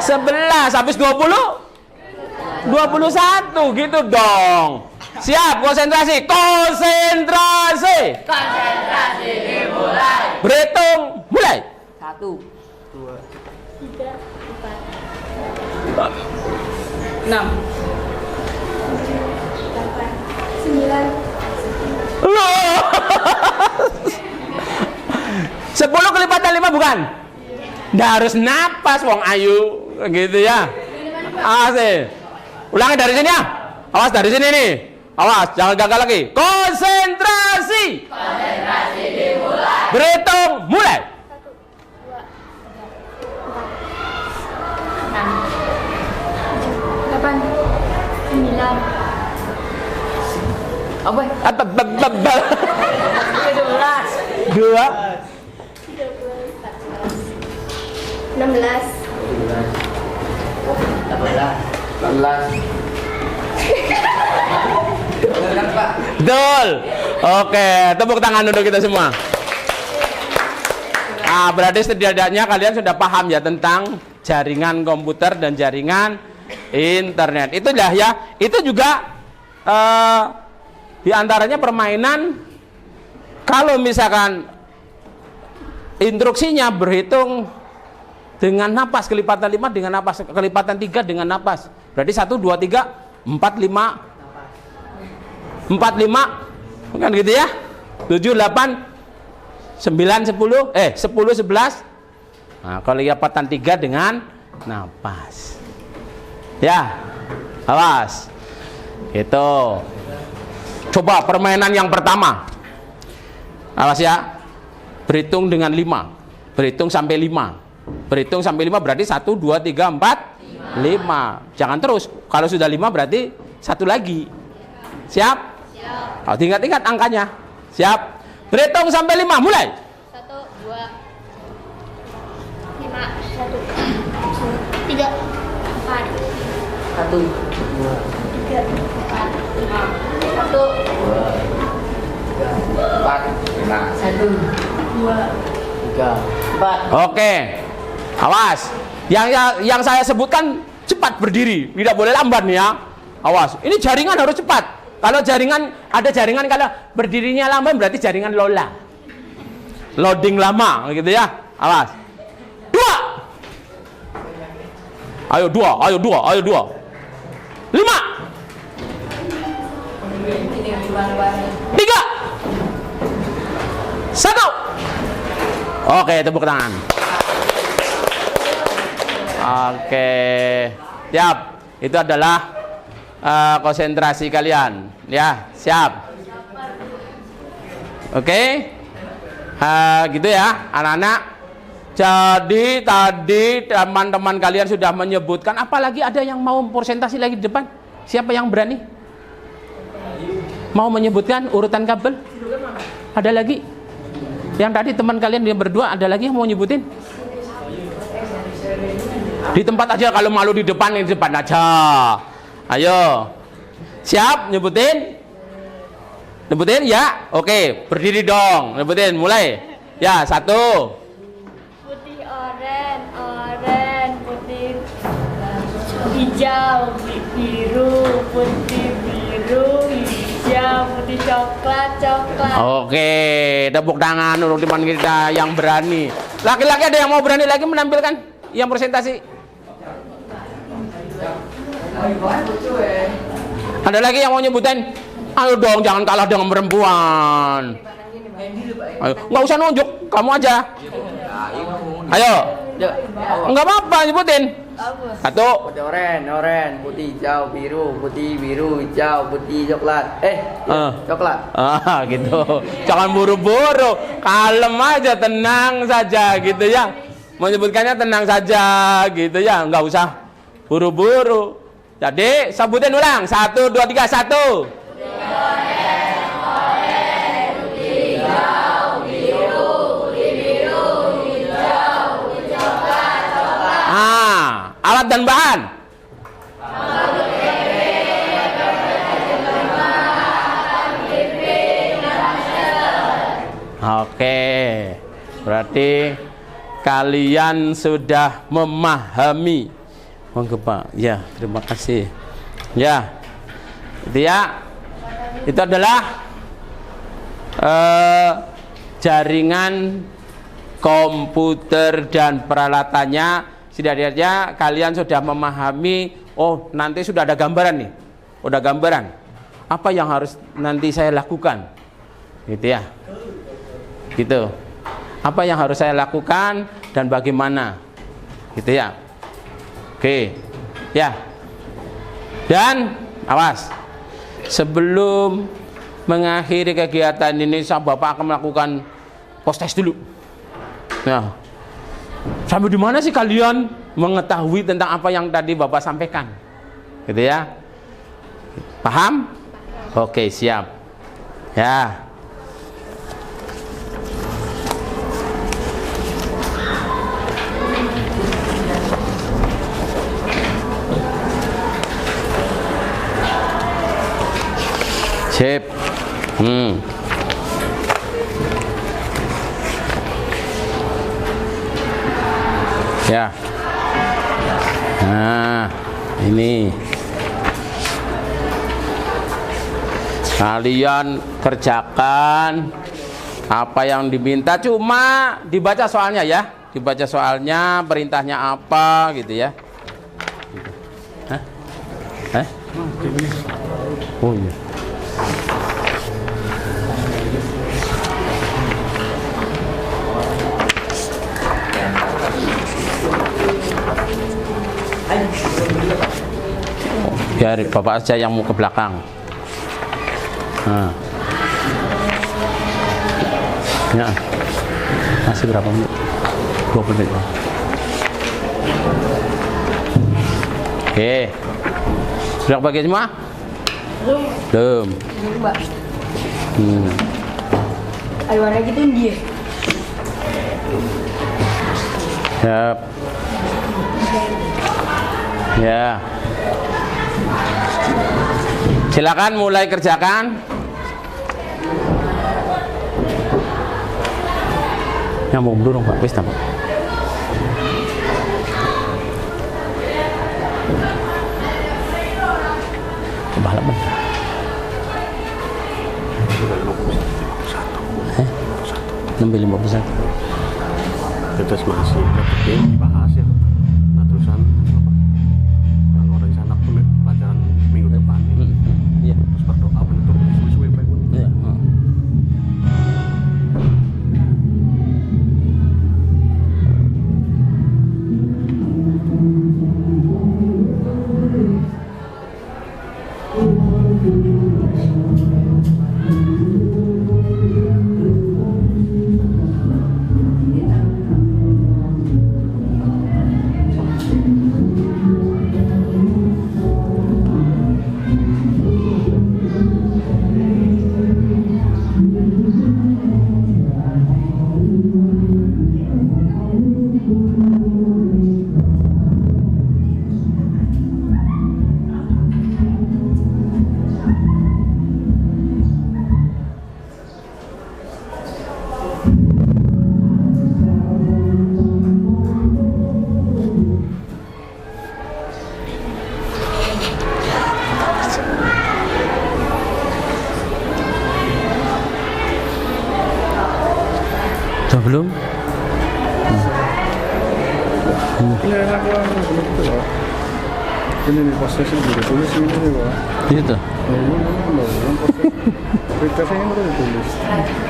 11. Habis 20? 21 gitu dong. Siap, konsentrasi. Konsentrasi. Konsentrasi dimulai. Berhitung, mulai. 1, 2, 3, 4, 6, 8, 9. Loh. 10 kelipatan 5 bukan? Nggak harus napas wong ayu gitu ya. Awas. Ulangi dari sini ya. Awas dari sini nih. Awas, jangan gagal lagi. Konsentrasi. konsentrasi dimulai. Berhitung, mulai. 1, 2, 3, 4, 5, 6, 7, 8, 9, Apa? 17, 2. 16, 18, Betul. Oke, tepuk tangan untuk kita semua. Berarti setidaknya kalian sudah paham ya tentang jaringan komputer dan jaringan internet. Itulah ya. Itu juga di antaranya permainan. Kalau misalkan instruksinya berhitung dengan napas kelipatan 5 dengan napas, kelipatan 3 dengan napas. Berarti 1 2 3 4 5 4 5 kan gitu ya. 7 8 9 10 10 11. Nah, kelipatan 3 dengan napas. Ya. Awas. Gitu. Coba permainan yang pertama. Awas ya. Berhitung dengan 5. Berhitung sampai 5. Berhitung sampai 5 berarti 1 2 3 4 5. Jangan terus. Kalau sudah 5 berarti satu lagi. Siap? Siap. Oh, tingkat-tingkat angkanya. Siap. Berhitung sampai 5, mulai. 1, 2, 5, 1, 3, 4, 1, 2, 3, 4, 5, 1, 4, 2, 3, 4. Oke. Awas. Yang saya sebutkan cepat berdiri, tidak boleh lambat nih ya. Awas. Ini jaringan harus cepat. Kalau ada jaringan kalau berdirinya lambat berarti jaringan lola. Loading lama gitu ya. Awas. 2. Ayo 2, ayo 2, ayo 2. 5. 3. 1. Oke, tepuk tangan. Oke. Siap. Itu adalah konsentrasi kalian. Ya, siap. Oke. Gitu ya, anak-anak. Jadi tadi teman-teman kalian sudah menyebutkan, apalagi ada yang mau presentasi lagi di depan? Siapa yang berani? Mau menyebutkan urutan kabel? Ada lagi? Yang tadi teman kalian yang berdua, ada lagi yang mau nyebutin? Di tempat aja, kalau malu di depan aja. Ayo. Siap nyebutin? Nyebutin ya? Oke, berdiri dong. Nyebutin, mulai. Ya, 1. putih oren, putih hijau, biru, putih biru, hijau, putih coklat. Oke, tepuk tangan untuk teman kita yang berani. Laki-laki ada yang mau berani lagi menampilkan yang presentasi? Ada lagi yang mau nyebutin? Ayo dong, jangan kalah dengan perempuan. Ayo, nggak usah nunjuk, kamu aja. Ayo, nggak apa-apa nyebutin. 1. Putih oren, putih hijau, putih biru, hijau, putih coklat. Coklat. Gitu. Jangan buru-buru, kalem aja, tenang saja gitu ya. Menyebutkannya tenang saja gitu ya, nggak usah buru-buru. Jadi sebutin ulang. 1 2 3 1. Alat dan bahan. Oke. Berarti kalian sudah memahami. Monggo Pak. Ya, terima kasih. Ya. Itu adalah jaringan komputer dan peralatannya. Setidaknya kalian sudah memahami. Oh, nanti sudah ada gambaran nih. Udah gambaran. Apa yang harus nanti saya lakukan? Gitu ya. Gitu. Apa yang harus saya lakukan dan bagaimana? Gitu ya. Oke. Ya. Dan awas. Sebelum mengakhiri kegiatan ini, Bapak akan melakukan post test dulu. Nah, sampai di mana sih kalian mengetahui tentang apa yang tadi Bapak sampaikan? Gitu ya. Paham? Oke, siap. Ya. Sip. Ya. Nah, ini kalian kerjakan apa yang diminta, cuma dibaca soalnya ya, dibaca soalnya, perintahnya apa gitu ya. Hah? Oh iya. Biar Bapak aja yang mau ke belakang. Nah. Ya. Masih berapa menit? 20 menit. Oke. Sudah pakai semua? Belum. Mbak. Ada warna gitu dia. Siap. Ya. Silakan mulai kerjakan. Nyambung dulu dong Pak, wis Pak. Balapan. 51. Kita masih dibahas ya. Nah terusan apa? Orang sana pelajaran minggu depan ini. Iya. Terus berdoa menutup suwe-suwe Pak. Iya. Sudah belum? Ini enak lah, betul lah. Ini nih prosesnya udah tulis ini nih Pak. Gitu. Ini belum proses. Berikutnya ini udah ditulis.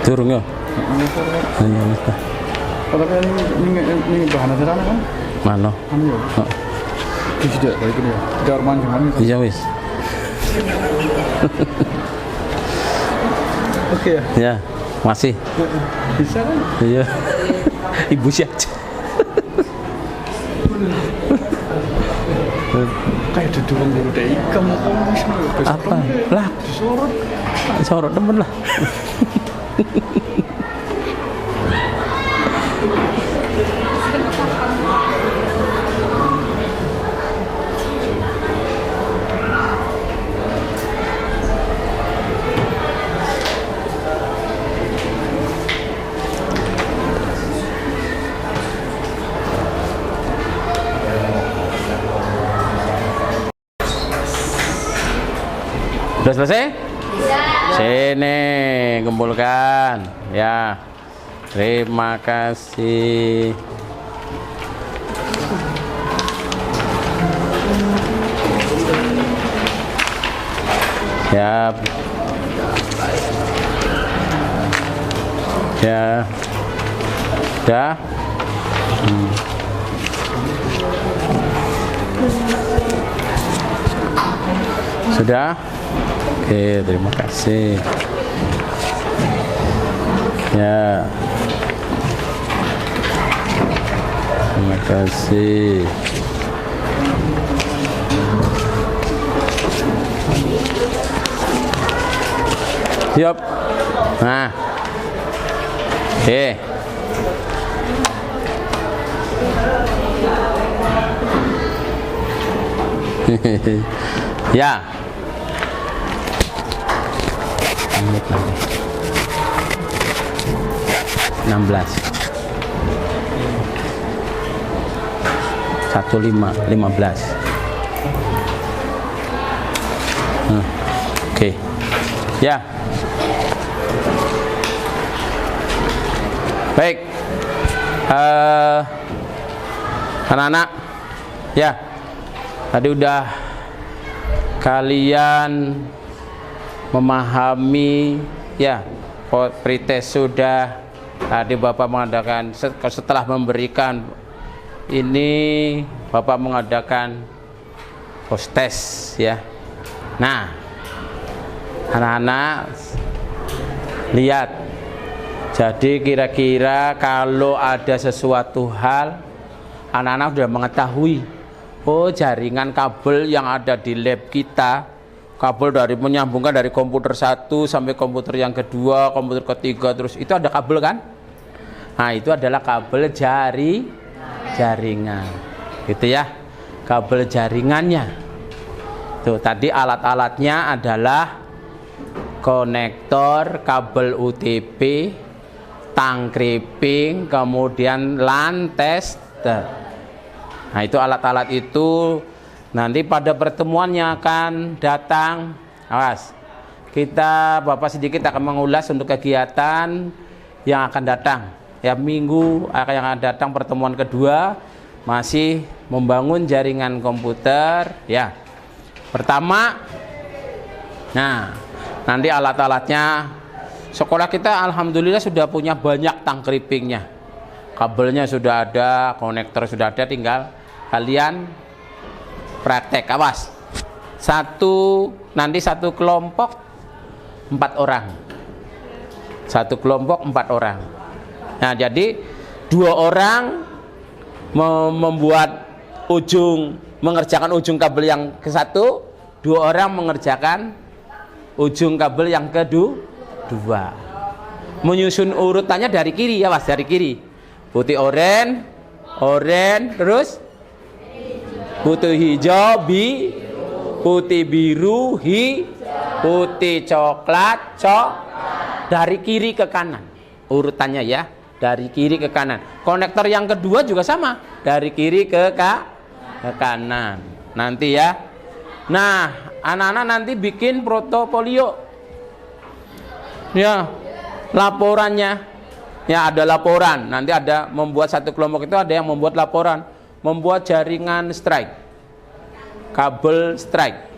Turun ya? Ini kan. Iya, bisa. Kalau kan ini bahan ajaran kan? Mana? Anu ya. Oh. Tidak kayak gini ya. Tidak manjangan kan. Iya wis. Oke ya. Ya, masih. Bisa kan? Iya. Ibu sih aja. Kayak duduk dulu deh. Kamu bisa Apa? Lah, disorot. sorot temen lah. Sudah selesai? Sini kumpulkan ya. Terima kasih. Siap. Ya. Sudah. Sudah. Oke, terima kasih. Ya. Terima kasih. Siap. Nah. Oke. Ya. Menit lagi. 16. 15. Oke. Ya. Baik. Anak-anak, ya. Tadi udah kalian memahami ya, pretest sudah. Tadi Bapak mengadakan setelah memberikan ini, Bapak mengadakan post test ya. Nah, anak-anak lihat. Jadi kira-kira kalau ada sesuatu hal, anak-anak sudah mengetahui, oh jaringan kabel yang ada di lab kita, kabel dari menyambungkan dari komputer 1 sampai komputer yang kedua, komputer ketiga, terus itu ada kabel kan? Nah itu adalah kabel jaringan, gitu ya, kabel jaringannya. Tuh tadi alat-alatnya adalah konektor, kabel UTP, tang kripping, kemudian LAN tester. Nah itu alat-alat itu nanti pada pertemuannya akan datang. Awas, kita Bapak sedikit akan mengulas untuk kegiatan yang akan datang ya, minggu yang akan datang. Pertemuan kedua masih membangun jaringan komputer ya. Pertama, nah nanti alat-alatnya, sekolah kita alhamdulillah sudah punya banyak tang krippingnya, kabelnya sudah ada, konektor sudah ada, tinggal kalian praktek. Awas, nanti satu kelompok 4 orang, satu kelompok 4 orang. Nah jadi 2 orang membuat mengerjakan ujung kabel yang ke satu, 2 orang mengerjakan ujung kabel yang kedua. Menyusun urutannya dari kiri ya mas, dari kiri. Putih oren, terus putih hijau, putih biru, putih coklat, dari kiri ke kanan urutannya ya, dari kiri ke kanan. Konektor yang kedua juga sama, dari kiri ke kanan nanti ya. Nah anak-anak nanti bikin portofolio ya, laporannya ya, ada laporan. Nanti ada membuat satu kelompok itu ada yang membuat laporan, membuat jaringan strike, kabel strike,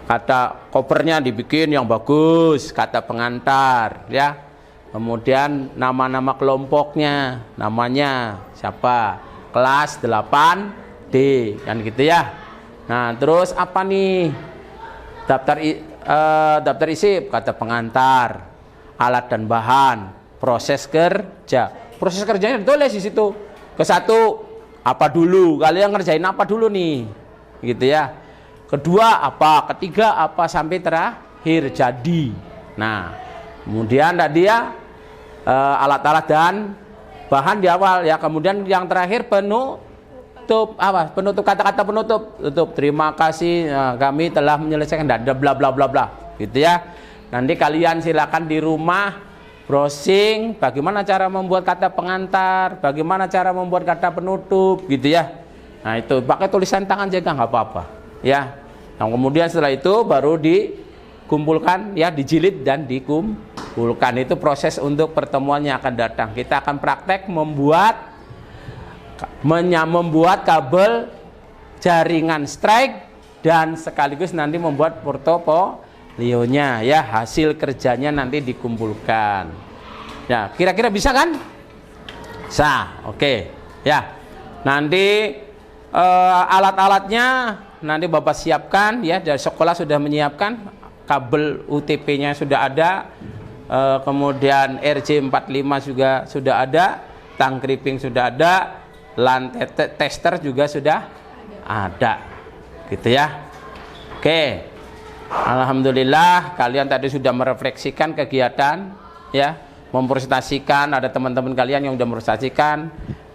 kata kopernya dibikin yang bagus, kata pengantar ya, kemudian nama-nama kelompoknya, namanya siapa, kelas 8D kan gitu ya. Nah terus apa nih, daftar isi, kata pengantar, alat dan bahan, proses kerja. Proses kerjanya ditulis di situ. Ke satu apa dulu, kalian ngerjain apa dulu nih, gitu ya. Kedua apa, ketiga apa, sampai terakhir jadi. Nah kemudian tadi ya alat-alat dan bahan di awal ya. Kemudian yang terakhir penutup, kata-kata penutup, terima kasih kami telah menyelesaikan, dan bla bla bla bla gitu ya. Nanti kalian silakan di rumah browsing bagaimana cara membuat kata pengantar, bagaimana cara membuat kata penutup gitu ya. Nah itu pakai tulisan tangan juga nggak apa-apa ya. Nah kemudian setelah itu baru kumpulkan ya, dijilid dan dikumpulkan. Itu proses untuk pertemuan yang akan datang. Kita akan praktek membuat kabel jaringan strike dan sekaligus nanti membuat portofolionya ya, hasil kerjanya nanti dikumpulkan. Ya, kira-kira bisa kan? Bisa. Oke. Ya. Nanti alat-alatnya nanti Bapak siapkan ya, dari sekolah sudah menyiapkan, kabel UTP-nya sudah ada, kemudian RJ45 juga sudah ada, tang kripping sudah ada, LAN tester juga sudah ada, gitu ya. Oke, alhamdulillah kalian tadi sudah merefleksikan kegiatan ya, mempresentasikan, ada teman-teman kalian yang sudah mempresentasikan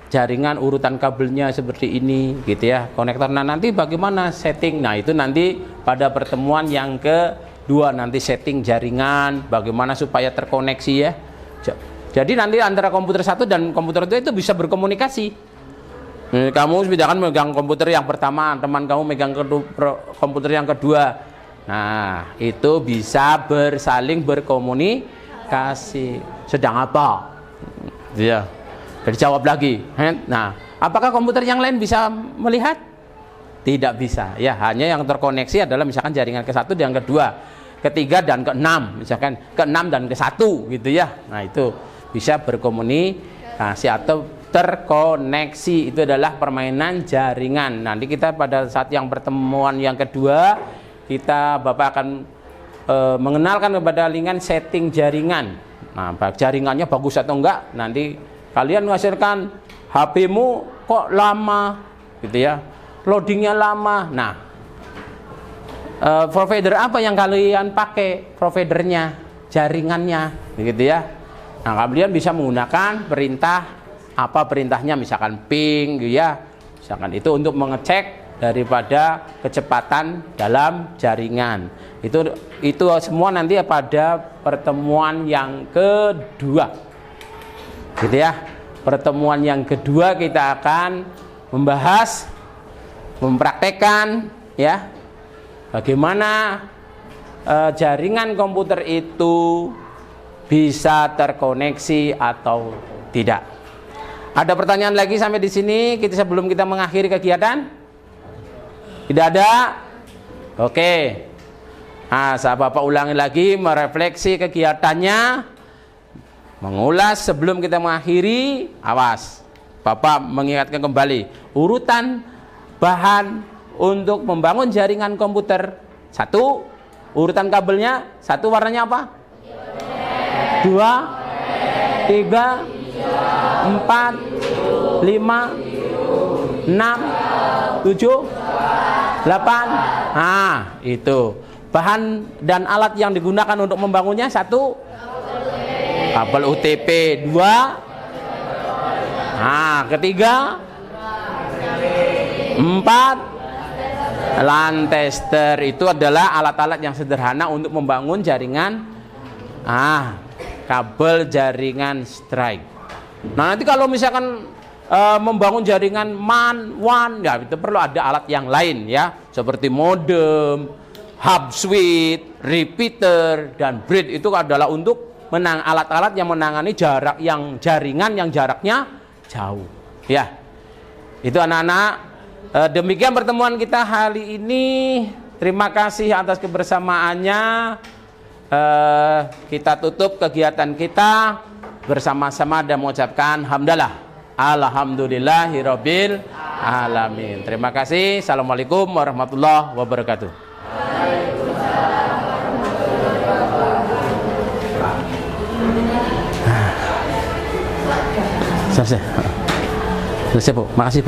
jaringan urutan kabelnya seperti ini, gitu ya, konektor. Nah, nanti bagaimana setting? Nah, itu nanti pada pertemuan yang kedua, nanti setting jaringan, bagaimana supaya terkoneksi ya. Jadi nanti antara komputer satu dan komputer itu bisa berkomunikasi. Kamu misalkan megang komputer yang pertama, teman kamu megang komputer yang kedua. Nah, itu bisa saling berkomunikasi. Sedang apa? Ya. Dijawab lagi. Nah, apakah komputer yang lain bisa melihat? Tidak bisa. Ya, hanya yang terkoneksi adalah misalkan jaringan ke-1 dan kedua, ketiga dan ke-6, misalkan ke-6 dan ke-1 gitu ya. Nah, itu bisa berkomunikasi atau terkoneksi. Itu adalah permainan jaringan. Nanti kita pada saat yang pertemuan yang kedua, Bapak akan mengenalkan kepada kalian setting jaringan. Nah, jaringannya bagus atau enggak, nanti kalian menghasilkan HP-mu kok lama gitu ya, loadingnya lama. Nah, provider apa yang kalian pakai, providernya, jaringannya gitu ya. Nah, kalian bisa menggunakan perintah, apa perintahnya, misalkan ping gitu ya, misalkan itu untuk mengecek daripada kecepatan dalam jaringan. Itu semua nanti pada pertemuan yang kedua, gitu ya. Pertemuan yang kedua kita akan membahas, mempraktekkan ya, bagaimana jaringan komputer itu bisa terkoneksi atau tidak. Ada pertanyaan lagi sampai di sini sebelum kita mengakhiri kegiatan? Tidak ada? Oke. Nah, Bapak ulangi lagi, merefleksi kegiatannya, mengulas sebelum kita mengakhiri. Awas, Bapak mengingatkan kembali urutan bahan untuk membangun jaringan komputer. 1, urutan kabelnya, 1 warnanya apa? 2, 3, 4, 5, 6, 7, 8. Nah, itu bahan dan alat yang digunakan untuk membangunnya. 1, kabel UTP. 2, nah, ketiga, 4, LAN tester. Itu adalah alat-alat yang sederhana untuk membangun jaringan kabel jaringan strike. Nah, nanti kalau misalkan membangun jaringan MAN, WAN, ya itu perlu ada alat yang lain ya, seperti modem, hub switch, repeater, dan bridge. Itu adalah untuk alat-alat yang menangani jaringan yang jaraknya jauh ya. Itu anak-anak, demikian pertemuan kita hari ini. Terima kasih atas kebersamaannya. Kita tutup kegiatan kita bersama-sama dan mengucapkan hamdalah, alhamdulillahirabbil alamin. Terima kasih. Assalamualaikum warahmatullahi wabarakatuh. Selesai. Selesai, Bu. Makasih, Bu.